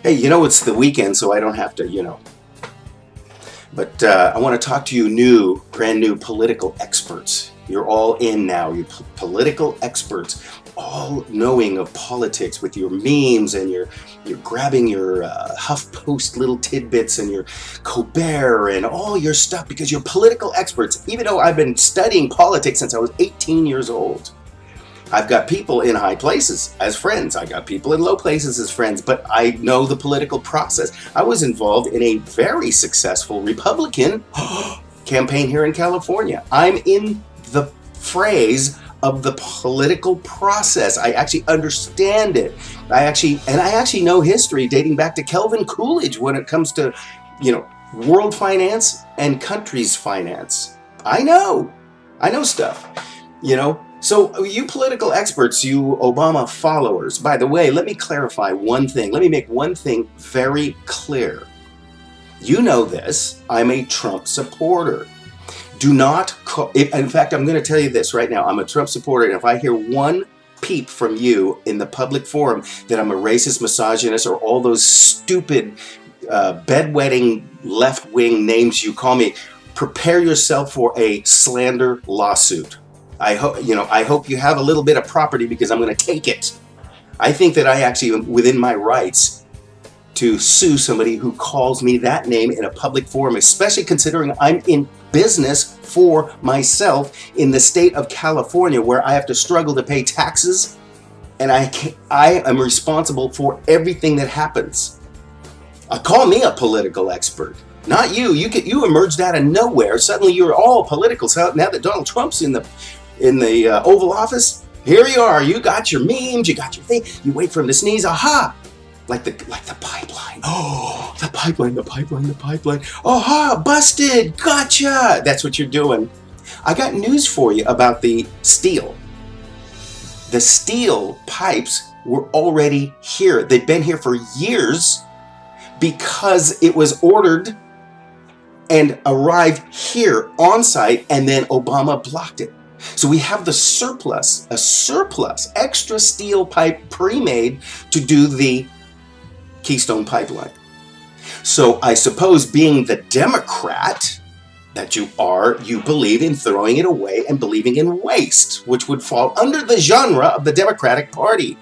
Hey, it's the weekend, so I don't have to. But I want to talk to you brand new political experts. You're all in now. You political experts, all knowing of politics with your memes and you're grabbing your HuffPost little tidbits and your Colbert and all your stuff because you're political experts. Even though I've been studying politics since I was 18 years old. I've got people in high places as friends. I got people in low places as friends, but I know the political process. I was involved in a very successful Republican campaign here in California. I'm in the phrase of the political process. I actually understand it. I actually know history dating back to Calvin Coolidge when it comes to, world finance and country's finance. I know stuff, So you political experts, you Obama followers, by the way, let me clarify one thing. Let me make one thing very clear. You know this, I'm a Trump supporter. Do not call, in fact, I'm going to tell you this right now. I'm a Trump supporter, and if I hear one peep from you in the public forum that I'm a racist, misogynist, or all those stupid bedwetting left-wing names you call me, prepare yourself for a slander lawsuit. I hope you have a little bit of property because I'm going to take it. I think that I actually am within my rights to sue somebody who calls me that name in a public forum, especially considering I'm in business for myself in the state of California where I have to struggle to pay taxes and I am responsible for everything that happens. Call me a political expert. Not you. You emerged out of nowhere. Suddenly you're all political. So now that Donald Trump's in the Oval Office, here you are. You got your memes, you got your thing. You wait for him to sneeze. Aha! Like the pipeline. Oh, the pipeline. Aha! Busted. Gotcha. That's what you're doing. I got news for you about the steel. The steel pipes were already here. They've been here for years because it was ordered and arrived here on site, and then Obama blocked it. So we have a surplus, extra steel pipe pre-made to do the Keystone Pipeline. So I suppose being the Democrat that you are, you believe in throwing it away and believing in waste, which would fall under the genre of the Democratic Party.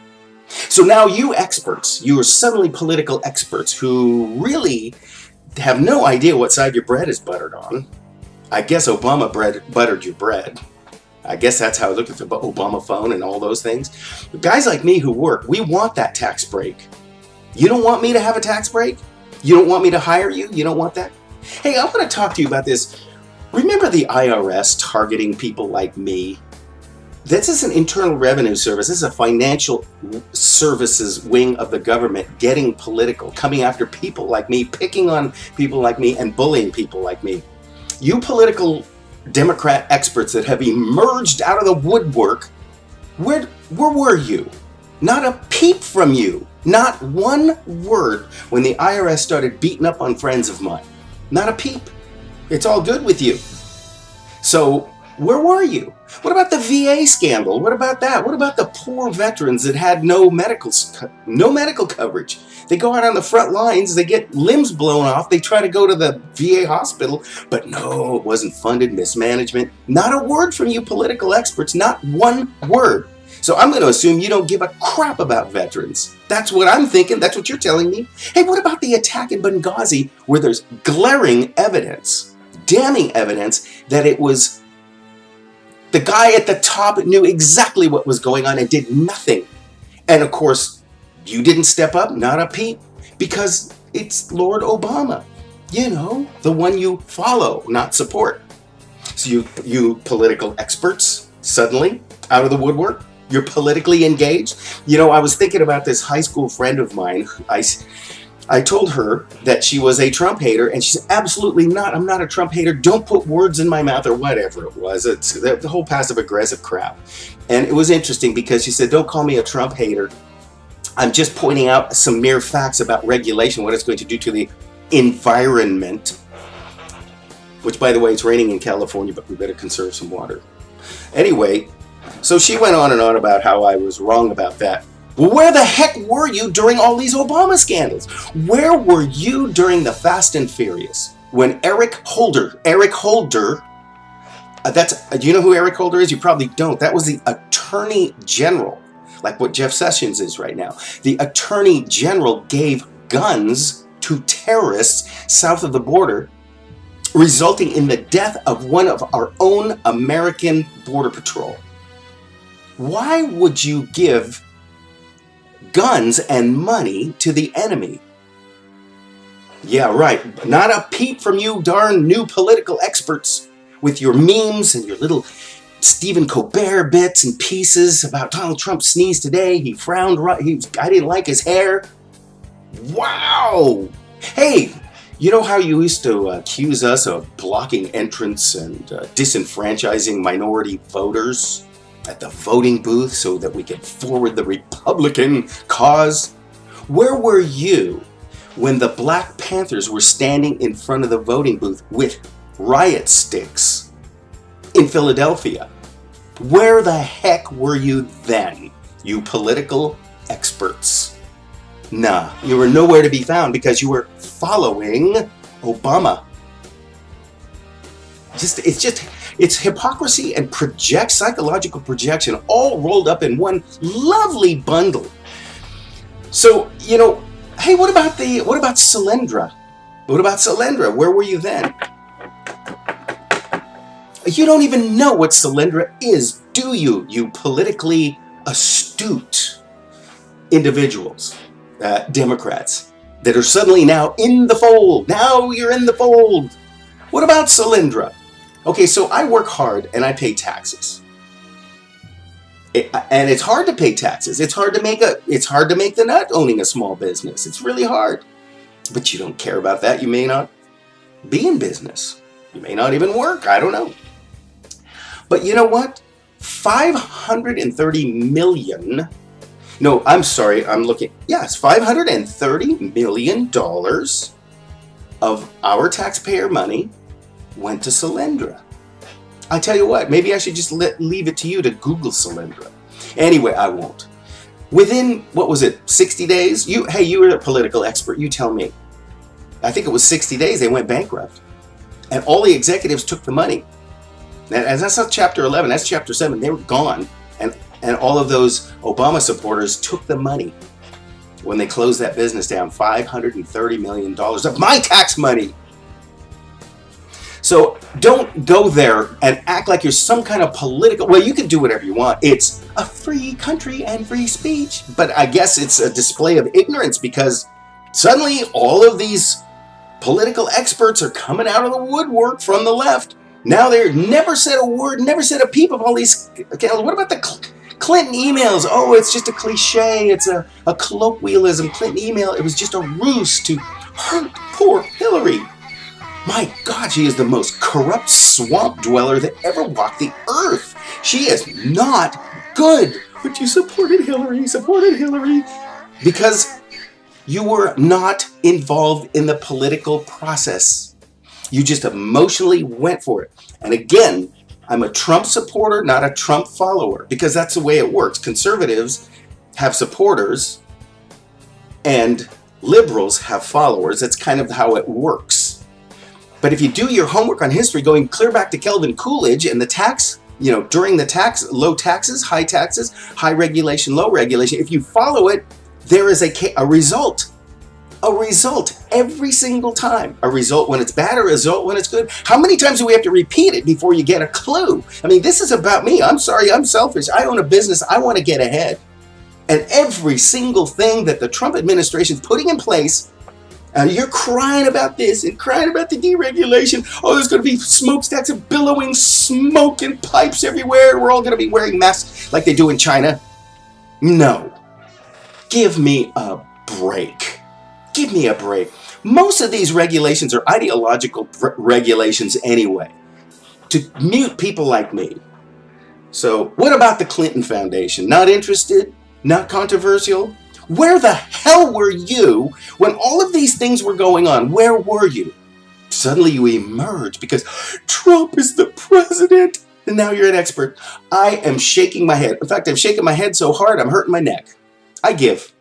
So now you experts, you are suddenly political experts who really have no idea what side your bread is buttered on. I guess Obama buttered your bread. I guess that's how I look at the Obama phone and all those things. But guys like me who work, we want that tax break. You don't want me to have a tax break? You don't want me to hire you? You don't want that? Hey, I want to talk to you about this. Remember the IRS targeting people like me? This is an internal revenue service. This is a financial services wing of the government getting political, coming after people like me, picking on people like me, and bullying people like me. You political Democrat experts that have emerged out of the woodwork, where were you? Not a peep from you. Not one word when the IRS started beating up on friends of mine. Not a peep. It's all good with you. So where were you? What about the VA scandal? What about that? What about the poor veterans that had no medical coverage? They go out on the front lines, they get limbs blown off, they try to go to the VA hospital, but no, it wasn't funded, mismanagement. Not a word from you political experts, not one word. So I'm going to assume you don't give a crap about veterans. That's what I'm thinking, that's what you're telling me. Hey, what about the attack in Benghazi where there's glaring evidence, damning evidence that it was the guy at the top knew exactly what was going on and did nothing. And of course, you didn't step up, not a peep, because it's Lord Obama. The one you follow, not support. So you political experts, suddenly, out of the woodwork, you're politically engaged. I was thinking about this high school friend of mine. I told her that she was a Trump hater, and she said, absolutely not. I'm not a Trump hater. Don't put words in my mouth, or whatever it was. It's the whole passive-aggressive crap. And it was interesting because she said, don't call me a Trump hater. I'm just pointing out some mere facts about regulation, what it's going to do to the environment, which, by the way, it's raining in California, but we better conserve some water. Anyway, so she went on and on about how I was wrong about that. Well, where the heck were you during all these Obama scandals? Where were you during the Fast and Furious when Eric Holder, do you know who Eric Holder is? You probably don't. That was the Attorney General, like what Jeff Sessions is right now. The Attorney General gave guns to terrorists south of the border, resulting in the death of one of our own American Border Patrol. Why would you give guns and money to the enemy? Yeah, right. Not a peep from you darn new political experts with your memes and your little Stephen Colbert bits and pieces about Donald Trump sneezed today. He frowned. I didn't like his hair. Wow. Hey, you know how you used to accuse us of blocking entrance and disenfranchising minority voters at the voting booth so that we could forward the Republican cause? Where were you when the Black Panthers were standing in front of the voting booth with riot sticks in Philadelphia? Where the heck were you then, you political experts? Nah, you were nowhere to be found because you were following Obama. It's hypocrisy and psychological projection all rolled up in one lovely bundle. So, hey, what about Solyndra? What about Solyndra? Where were you then? You don't even know what Solyndra is, do you? You politically astute individuals, Democrats, that are suddenly now in the fold. Now you're in the fold. What about Solyndra? Okay, so I work hard and I pay taxes. And it's hard to pay taxes. It's hard to make the nut owning a small business. It's really hard. But you don't care about that. You may not be in business. You may not even work. I don't know. But you know what? 530 million. No, I'm sorry. I'm looking. Yes, $530 million of our taxpayer money went to Solyndra. I tell you what, maybe I should just leave it to you to Google Solyndra. Anyway, I won't. Within, 60 days? You were a political expert. You tell me. I think it was 60 days they went bankrupt. And all the executives took the money. And that's not Chapter 11, that's Chapter 7. They were gone. And all of those Obama supporters took the money when they closed that business down. $530 million of my tax money. So don't go there and act like you're some kind of political... Well, you can do whatever you want. It's a free country and free speech. But I guess it's a display of ignorance because suddenly all of these political experts are coming out of the woodwork from the left. Now they never said a word, never said a peep of all these... What about the Clinton emails? Oh, it's just a cliche. It's a colloquialism. Clinton email. It was just a ruse to hurt poor Hillary. My God, she is the most corrupt swamp dweller that ever walked the earth. She is not good. But you supported Hillary, because you were not involved in the political process. You just emotionally went for it. And again, I'm a Trump supporter, not a Trump follower, because that's the way it works. Conservatives have supporters and liberals have followers. That's kind of how it works. But if you do your homework on history, going clear back to Calvin Coolidge and the tax, during the low taxes, high regulation, low regulation, if you follow it, there is a result. A result every single time. A result when it's bad, a result when it's good. How many times do we have to repeat it before you get a clue? I mean, this is about me. I'm sorry, I'm selfish. I own a business. I want to get ahead. And every single thing that the Trump administration is putting in place, you're crying about this and crying about the deregulation. Oh, there's going to be smokestacks of billowing smoke and pipes everywhere. We're all going to be wearing masks like they do in China. No. Give me a break. Give me a break. Most of these regulations are ideological regulations anyway, to mute people like me. So what about the Clinton Foundation? Not interested? Not controversial? Where the hell were you when all of these things were going on? Where were you? Suddenly you emerge because Trump is the president. And now you're an expert. I am shaking my head. In fact, I'm shaking my head so hard I'm hurting my neck. I give.